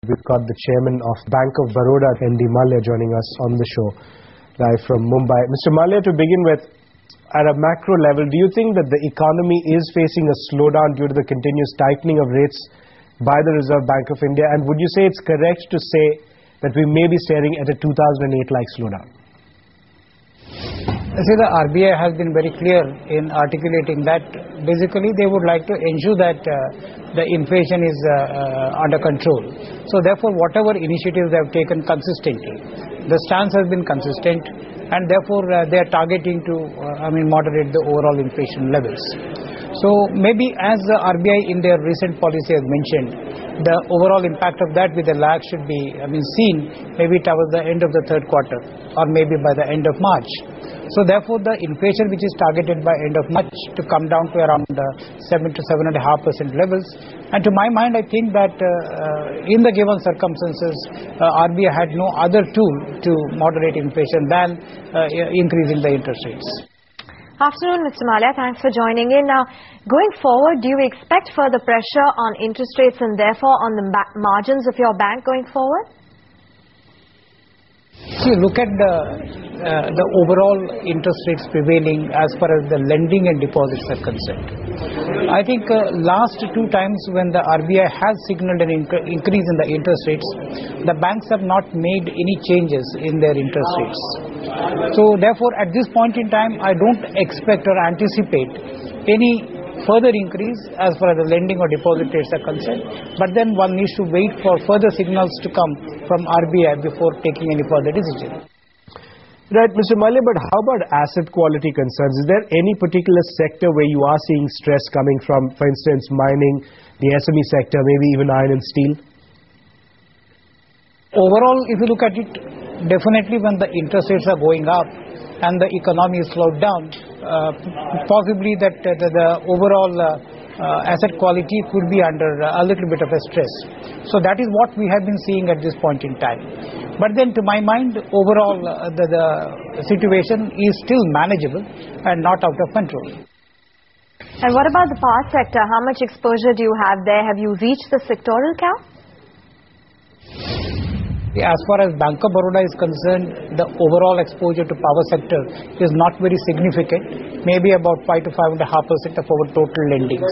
We've got the chairman of Bank of Baroda, MD Mallya, joining us on the show live from Mumbai. Mr. Mallya, to begin with, at a macro level, do you think that the economy is facing a slowdown due to the continuous tightening of rates by the Reserve Bank of India? And would you say it's correct to say that we may be staring at a 2008-like slowdown? See, the RBI has been very clear in articulating that basically they would like to ensure that the inflation is under control. So therefore, whatever initiatives they have taken consistently, the stance has been consistent, and therefore they are targeting to moderate the overall inflation levels. So maybe as the RBI in their recent policy has mentioned, the overall impact of that with the lag should be seen maybe towards the end of the third quarter or maybe by the end of March. So therefore, the inflation which is targeted by end of March to come down to around 7 to 7.5% levels. And to my mind, I think that in the given circumstances, RBI had no other tool to moderate inflation than increasing the interest rates. Afternoon, Mr. Mallya. Thanks for joining in. Now, going forward, do you expect further pressure on interest rates and therefore on the margins of your bank going forward? See, look at the overall interest rates prevailing as far as the lending and deposits are concerned. I think last two times when the RBI has signaled an increase in the interest rates, the banks have not made any changes in their interest rates. So therefore, at this point in time, I don't expect or anticipate any further increase as far as the lending or deposit rates are concerned, but then one needs to wait for further signals to come from RBI before taking any further decision. Right, Mr. Mallya, but how about asset quality concerns? Is there any particular sector where you are seeing stress coming from, for instance, mining, the SME sector, maybe even iron and steel? Overall, if you look at it, definitely when the interest rates are going up and the economy is slowed down, possibly that the overall asset quality could be under a little bit of a stress. So that is what we have been seeing at this point in time. But then to my mind, overall the situation is still manageable and not out of control. And what about the power sector? How much exposure do you have there? Have you reached the sectoral cap? As far as Bank of Baroda is concerned, the overall exposure to power sector is not very significant, maybe about 5 to 5.5% of our total lendings.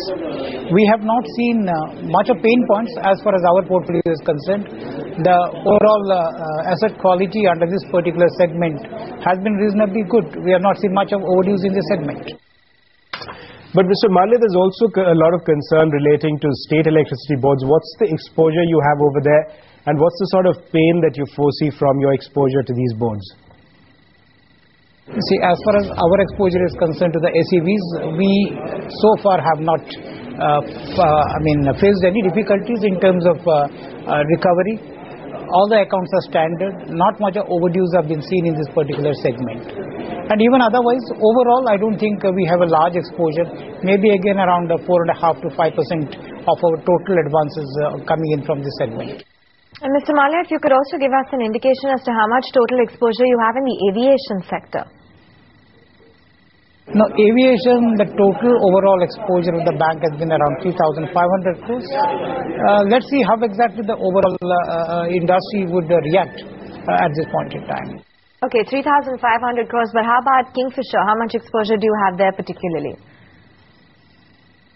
We have not seen much of pain points as far as our portfolio is concerned. The overall asset quality under this particular segment has been reasonably good. We have not seen much of overdues in this segment. But Mr. Mallya, there's also a lot of concern relating to state electricity boards. What's the exposure you have over there? And what's the sort of pain that you foresee from your exposure to these boards? See, as far as our exposure is concerned to the SEVs, we so far have not faced any difficulties in terms of recovery. All the accounts are standard. Not much of overdues have been seen in this particular segment. And even otherwise, overall, I don't think we have a large exposure. Maybe again around 4.5 to 5% of our total advances coming in from this segment. And Mr. Mallya, if you could also give us an indication as to how much total exposure you have in the aviation sector. No, aviation, the total overall exposure of the bank has been around 3,500 crores. Let's see how exactly the overall industry would react at this point in time. Okay, 3,500 crores, but how about Kingfisher? How much exposure do you have there particularly?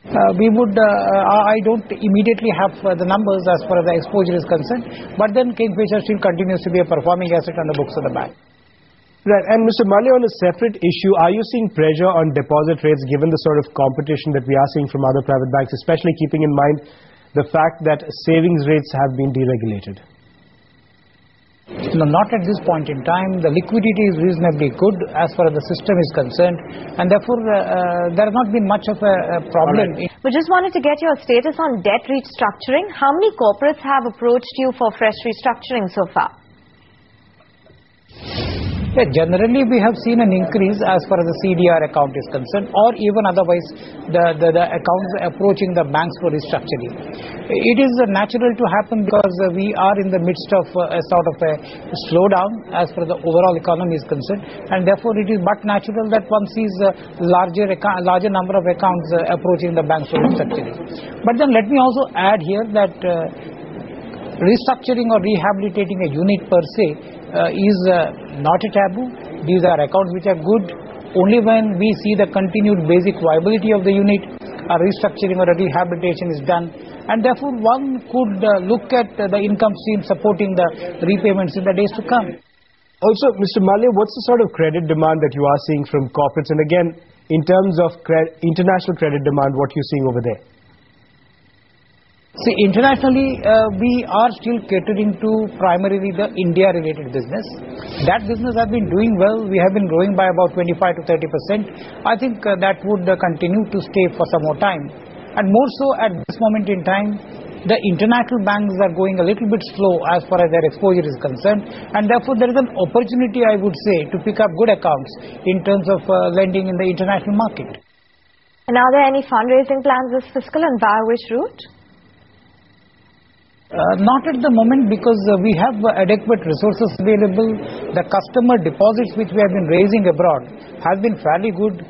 I don't immediately have the numbers as far as the exposure is concerned, but then Kingfisher still continues to be a performing asset on the books of the bank. Right, and Mr. Mallya, on a separate issue, are you seeing pressure on deposit rates given the sort of competition that we are seeing from other private banks, especially keeping in mind the fact that savings rates have been deregulated? No, not at this point in time. The liquidity is reasonably good as far as the system is concerned, and therefore there has not been much of a problem. Right. We just wanted to get your status on debt restructuring. How many corporates have approached you for fresh restructuring so far? Yeah, generally we have seen an increase as far as the CDR account is concerned, or even otherwise the accounts approaching the banks for restructuring. It is natural to happen because we are in the midst of a sort of a slowdown as far as the overall economy is concerned, and therefore it is but natural that one sees a larger number of accounts approaching the banks for restructuring. But then let me also add here that restructuring or rehabilitating a unit per se is not a taboo. These are accounts which are good. Only when we see the continued basic viability of the unit, a restructuring or a rehabilitation is done. And therefore, one could look at the income stream supporting the repayments in the days to come. Also, Mr. Malia, what's the sort of credit demand that you are seeing from corporates? And again, in terms of international credit demand, what you're seeing over there? See, internationally, we are still catering to primarily the India-related business. That business has been doing well. We have been growing by about 25 to 30%. I think that would continue to stay for some more time. And more so at this moment in time, the international banks are going a little bit slow as far as their exposure is concerned. And therefore, there is an opportunity, I would say, to pick up good accounts in terms of lending in the international market. And are there any fundraising plans this fiscal and via which route? Not at the moment, because we have adequate resources available. The customer deposits which we have been raising abroad has been fairly good.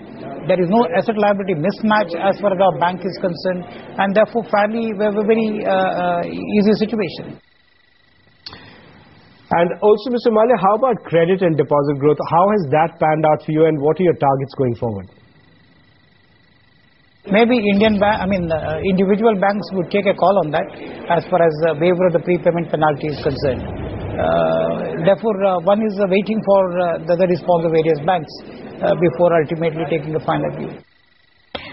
There is no asset liability mismatch as far as our bank is concerned, and therefore fairly very easy situation. And also, Mr. Malia, how about credit and deposit growth? How has that panned out for you, and what are your targets going forward? Maybe individual banks would take a call on that as far as the waiver of the prepayment penalty is concerned. Therefore, one is waiting for the response of various banks before ultimately taking a final view.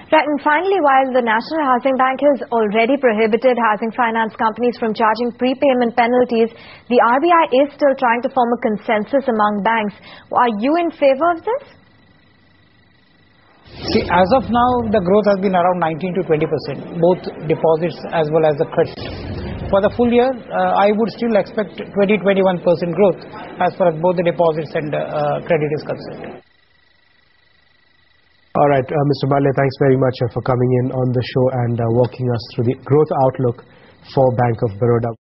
Right, and finally, while the National Housing Bank has already prohibited housing finance companies from charging prepayment penalties, the RBI is still trying to form a consensus among banks. Are you in favor of this? See, as of now, the growth has been around 19 to 20%, both deposits as well as the credit. For the full year, I would still expect 20-21% growth as far as both the deposits and credit is concerned. All right, Mr. Malia, thanks very much for coming in on the show and walking us through the growth outlook for Bank of Baroda.